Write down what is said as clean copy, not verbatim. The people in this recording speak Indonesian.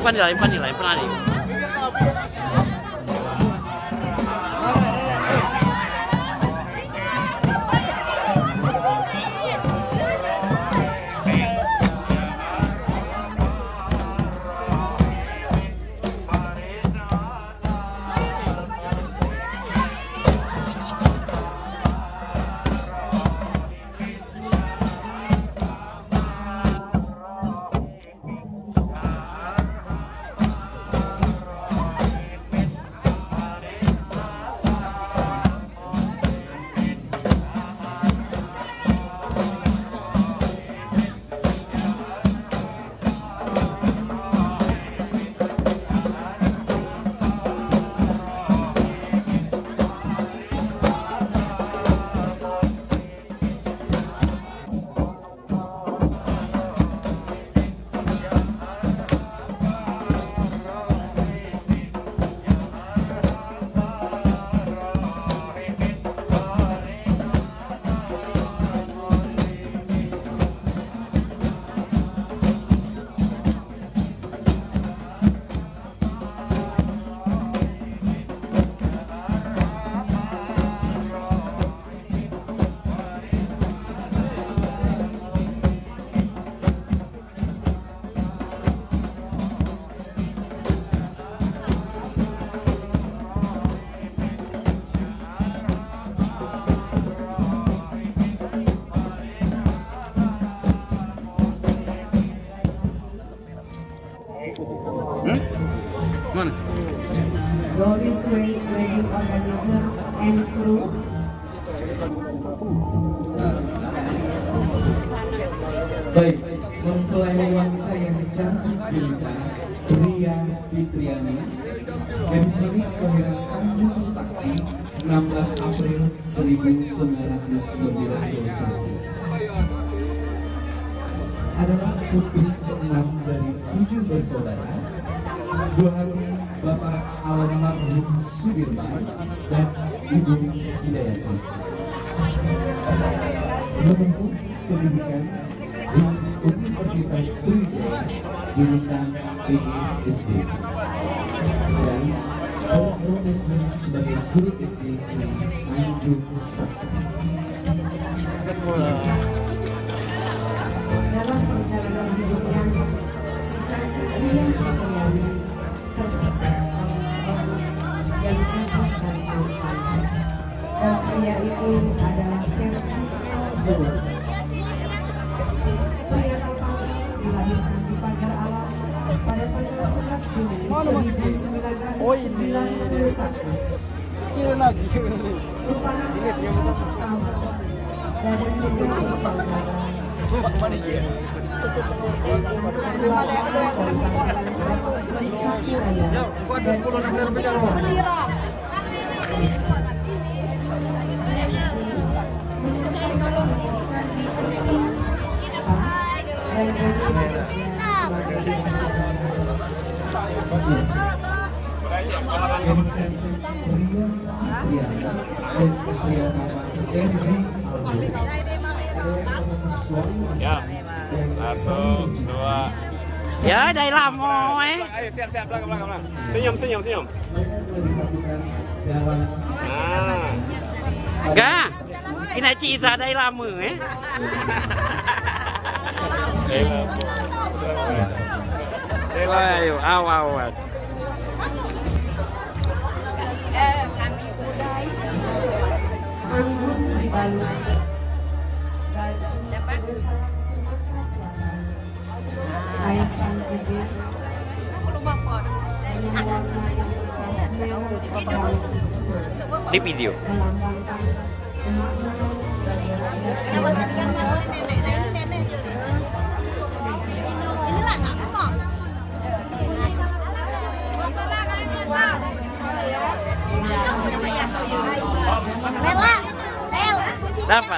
Impan nih. Mana? Doris Way Wedding Organizer and Crew. Baik, mempelai wanita yang cantik jelita, Ria Fitriani, gadis manis kelahiran Tanjung Sakti, 16 April 1991. Adalah putri keenam dari 7 bersaudara, buah hati Bapak almarhum Sudirman dan Ibu Hidayati. Menempuh pendidikan di Universitas Sriwijaya jurusan PGSD dan berprofesi sebagai guru SD di Tanjung Sakti. Dalam perjalanan hidupnya, secantik Ria Fitriani tercipta yang hebat dan tampan. Dan pria itu adalah versi kedua. Pria tampan dilahirkan di Pagar Alam pada tanggal 11 Juli 1991. Merupakan putra pertama dari kedua bersaudara. Ya, 1, 2. Ya, dari lama Ayo siap, belakang. Senyum. Nah, Enggak. Kena Cik Isa dari lama Ayo, awal. Anggun dibalut baju besar Sumatera Selatan. Kaisang Gede dengan warna yang merah dan Di video. melambangkan kemakmuran bagi rakyat Sumatera Selatan. Dapat.